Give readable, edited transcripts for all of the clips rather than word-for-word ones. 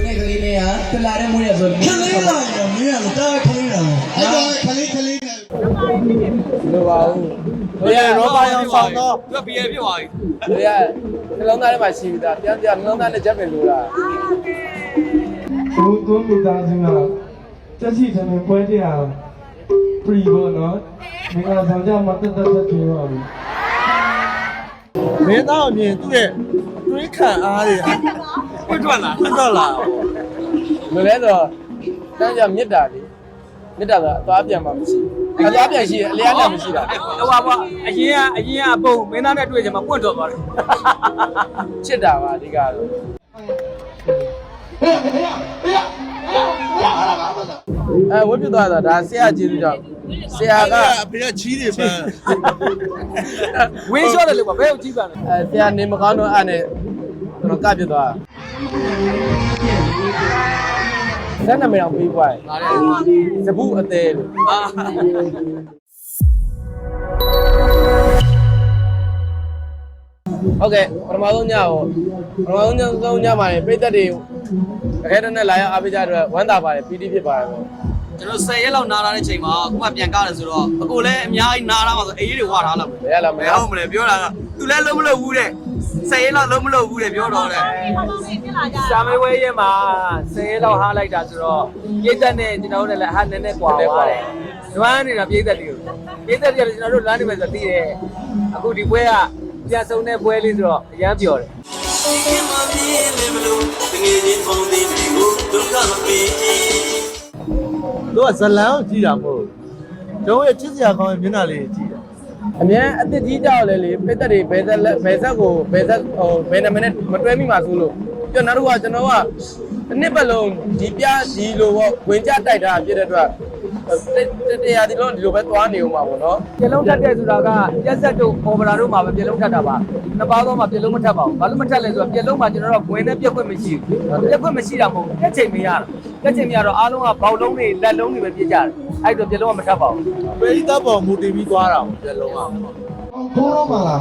နဲ့ကလေးနဲ့ကတလာတဲ့မွေးရဆိုခလေးပါရမင်းကတော့ခလေးတာအဲ့တော့ခလေးနဲ့လိုပါဘူးဘယ်ရောပါအောင်ဆောင်တော့ သူက BL ဖြစ်သွားပြီ ဘယ်နှလုံးသားထဲမှာရှိပြီးသားပြန်နှလုံးသားနဲ့ချက်ပင်လိုတာ သူမိသားစုကတက်ရှိတယ်ပွဲတရားပြီဘောနော်မင်္ဂလာဆောင်ကြမှာတက်တက်ပြေပါဘူး မင်းသားအမြင်သူ့ရဲ့တွေးခံအားတွေ ပွင့်ထွက်လာ ထွက်တော့လာ လိုလဲဆိုတန်းကြမြစ်တာလေမြစ်တာဆိုအသွားပြန်မှမရှိအသွားပြန်ရှိအလျားနဲ့မရှိတာ ဟိုပါပေါ့အရင်ကအပုံမင်းသားနဲ့တွေ့ကြမှာပွင့်ထွက်သွားတယ် ချစ်တာပါအဓိကတော့ဝတ်ပြသွားတာဒါဆရာကျေးဇူးကြောင့်ဆရာကအ ဖေကချီးတယ်ပန်း ဝင်းလျှော့တယ်လို့ပါဘယ်ကိုကြည့်ပါလဲ ဆရာနေမကောင်းတော့အဲ့နဲ့ကျွန်တော်ကပြသွားဆက်နာမည်အောင်ပြီးပွားစဘူးအသေးလို့ဟုတ်ကဲ့ပထမဆုံးညမှာပြိသက်တွေအခဲတနဲ့လာရောက်အားပေးကြတဲ့ဝမ်းသာပါတယ်ပီတိဖြစ်ပါတယ်ပေါ့ ကျွန်တော်10ရက်လောက်နားထားတဲ့ချိန်မှာအခုမှပြန်ကားတယ်ဆိုတော့အကိုလည်းအများကြီးနားထားမှာဆိုအေးတွေဝါထားလောက် ဘယ်ရလာမ ဘယ် လဲ ဟုတ်မလဲပြောတာကသူလည်းလုံးမလို့ဘူးတဲ့10ရက်လောက်လုံးမလို့ဘူးတဲ့ပြောတော့တဲ့စာမေးပွဲရက်မှာ10ရက်လောက်ဟားလိုက်တာဆိုတော့ပြိသက်နဲ့ကျွန်တော်တို့လည်းဟာနည်းနည်းကွာသွားတယ်လွမ်းနေတာပြိသက်တွေကိုပြိသက်တွေကကျွန်တော်တို့လွမ်းနေမယ်ဆိုသိတယ်အခုဒီပွဲကပြန်ဆုံးတဲ့ပွဲလေးဆိုတော့အရန်ပြောတယ် သူကဇလန်းကိုကြည့်တာမဟုတ်တို့ရဲ့ချစ်စရာကောင်းတဲ့မျက်နှာလေးကြည့်တာ အများအစ်စ်ကြီးကြောက်လဲလေပြိသက်တွေဘယ်ဆက်ဟိုဘယ်နှမိနစ်မတွဲမိမှာဆိုလို့ကျွန်တော်တို့ကတစ်နှစ်ပတ်လုံးဒီပြဒီလိုပေါ့ဝင်ကြတိုက်တာဖြစ်တဲ့အတွက်တရားဒီလိုပဲသွားနေဦးမှာပေါ့နော် ပြလုံးထက်တယ်ဆိုတာကရက်ဆက်တို့အော်ဗရာတို့မှာပဲပြလုံးထက်တာပါနှစ်ပေါင်းတော့မှပြလုံးမထက်ပါဘူးဘာလို့မထက်လဲဆိုတော့ပြလုံးမှာကျွန်တော်တို့ဝင်နဲ့ပြက်ခွင့်မရှိဘူးပြက်ခွင့်မရှိတာမဟုတ်ဘူးပြက်ချိန်မရတာပြက်ချိန်မရတော့အားလုံးကဘောက်လုံးတွေလက်လုံးတွေပဲပြစ်ကြတယ်အဲ့တော့ပြလုံးကမထက်ပါဘူး ပိဋကပေါ်မူတည်ပြီးသွားတာပေါ့ပြလုံးက ကိုရောမလား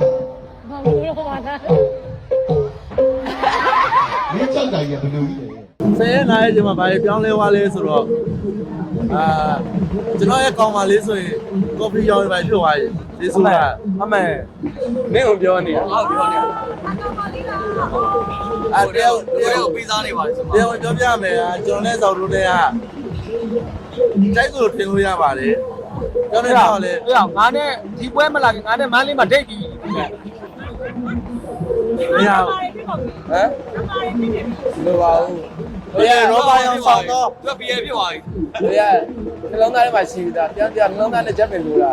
မင်းကြောက်တာကြီးကဘယ်လိုကြီးလဲဆယ်ရက်နားရဲ့ချိန်မှာဘာလဲပြောင်းလဲသွားလဲဆိုတော့ကျွန်တော်ရဲ့ကောင်မလေးဆိုရင်ကော်ဖီရောင်းပဲဖြစ်သွားရင်ဒီဆိုတာ အမေမင်းကိုပြောနေတာ ဟုတ်ပြောနေတာ တယောက် ပေးစားနေပါလေဆို တယောက်ပြောပြမယ်ကျွန်တော်နဲ့စောက်လို့တဲ့ကတိုက်ဆိုထင်လို့ရပါတယ်ကျွန်တော်တော့လေ အေးငါနဲ့ဒီပွဲမလာခင်ငါနဲ့မန်းလေးမှာဒိတ်ပြီး မရဘူး ဟမ်လိုပါဘူးဘယ်ရောပါအောင်ဆောင်တော့ သူက BL ဖြစ်သွားပြီ ဘယ်နှလုံးသားထဲမှာရှိပြီးသားပြန်နှလုံးသားနဲ့ချက်ပင်လိုတာ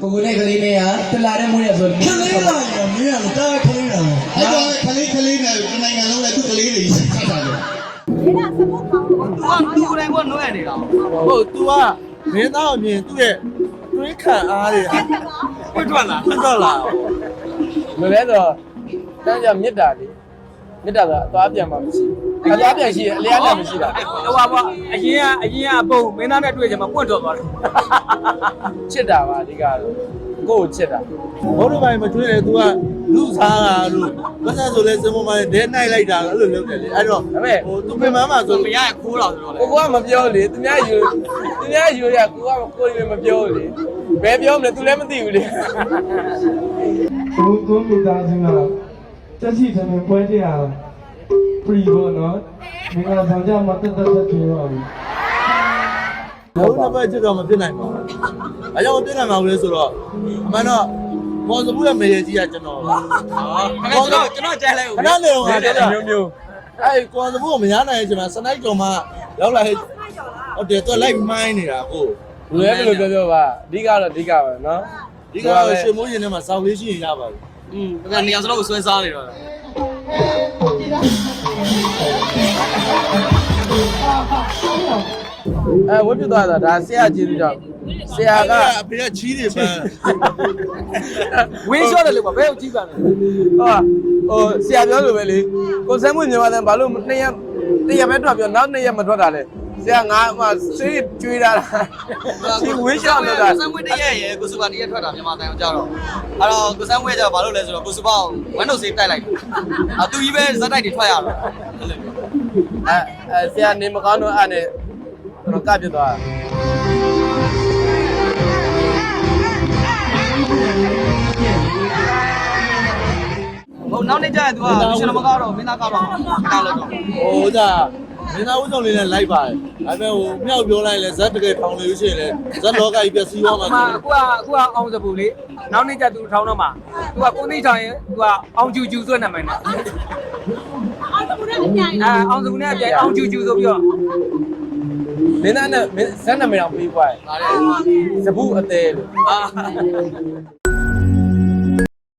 ကိုနဲ့ကလေးနဲ့ကတလာတဲ့မွေးရဆို ခလေးပါရမင်းကတော့ခလေးတာအဲ့တော့ခလေးနဲ့နိုင်ငံလုံးနဲ့သူ့ကလေးတွေဆက်တာလေ သူကသူကိုယ်တိုင်ကနှွဲ့နေတာ ဟုတ် तू ကမင်းသားအမြင်သူ့ရဲ့တွေးခံအားတွေ ပွင့်ထွက်လာ ထွက်တော့လာ လိုလဲဆိုတန်းကြမြစ်တာလေမြစ်တာဆိုအသွားပြန်မှမရှိအသွားပြန်ရှိအလျားနဲ့မရှိတာ ဟိုပါပေါ့အရင်ကအပုံမင်းသားနဲ့တွေ့ကြမှာပွင့်ထွက်သွားတယ် ချစ်တာပါအဓိကတော့ကိုယ့်ကိုချစ်တာ ဘုရားပိုင်းမကျွေးတယ် तू ကလူစားတာလို့ဘာသာဆိုလဲစမမဒဲနိုင်လိုက်တာအဲ့လိုလုပ်တယ်လေအဲ့တော့ ဒါပေမဲ့ ဟို तू ပြင်မှန်းမှာဆို မရရခိုးတော့ဆိုတော့လေ ကိုကမပြောလေသူများယူရကိုကကိုယ်မပြောလေဘယ်ပြောမလဲသူလည်းမသိဘူးလေ သူမိသားစုကတက်ရှိတယ်ပွဲတရားပြီဘောနော်မင်္ဂလာဆောင်ကြမှာတက်တက်ပြေပါဘူး လုံးနှစ်ပတ်ချစ်တော့မဖြစ်နိုင်ပါဘူးအကြောင်းမဖြစ်နိုင်ပါဘူးလေဆိုတော့အမှန်တော့မော်စဘူးရဲ့မေကြီးကကျွန်တော်ပါ ကျွန်တော်ကြိုက်လိုက်ဦး ခဏနေတော့ငါပြောတာ မျိုးမျိုး အဲ့ကွန်စဘူးကိုမရနိုင်တဲ့အချိန်မှာစနိုက်တော်မှရောက်လာဟဲ့ဟုတ်တယ်သူလိုက်မိုင်းနေတာကို လူလည်းဘယ်လိုပြောပါအဓိကတော့အဓိကပဲနော် ဒီကတော့ရှင်မိုးရင်ထဲမှာစောက်လေးရှိရင်ရပါဘူး ဒါနေရာစလုံးကိုဆွဲစားနေတော့ ဝတ်ပြသွားတာဒါဆရာကျေးဇူးကြောင့်ဆရာကအ ဖေကချီးတယ်ပန်း ဝင်းလျှော့တယ်လို့ပါဘယ်ကိုကြည့်ပါလဲ ဟိုဆရာပြောလို့ပဲလေကိုစမ်းမွေမြန်မာတန်ဘာလို့2ရက်ပဲထွက်ပြောနောက်2ရက်မထွက်တာလဲဆရာငါမှစေးကျွေးတာဒီဝင်းရှော့လို့တာ ကိုစမ်းဝဲတရက်ရယ်ကိုစုပါတရက်ထွက်တာမြန်မာတန်အောင်ကြတော့အဲ့တော့ကိုစမ်းဝဲကြဘာလို့လဲဆိုတော့ကိုစုပါဝမ်းတို့စေးတိုက်လိုက်သူကြီးပဲဇက်တိုက်တွေထွက်ရတော့ ဆရာနေမကောင်းတော့အဲ့နဲ့ကျွန်တော်ကပြသွား ဟိုနောက်နေ့ကျရင် तू ကရှင်တော်မကတော့မင်းသားကတော့ကားလို့တော့ ဟိုဒါမင်းသားဦးဆောင်လေးနဲ့လိုက်ပါတယ်ဒါပေမဲ့ဟိုမြောက်ပြောလိုက်လဲဇက်တကယ်ထောင်နေလို့ရှိရင်လဲဇက်လောကကြီးပြစီသွားမှာ အခုကအောင်စပူလေနောက်နေ့ကျ तू ထောင်းတော့မှာ तू ကကိုသိချောင်ရင် तू ကအောင်ကျူကျူဆိုတဲ့နာမည်နဲ့အောင်စပူနဲ့အပြိုင်အောင်စပူနဲ့အပြိုင်အောင်ကျူကျူဆိုပြီးတော့ မင်းသားနဲ့ဇက်နာမည်အောင်ပြီးသွားတယ်စပူအသေးလို့ အာ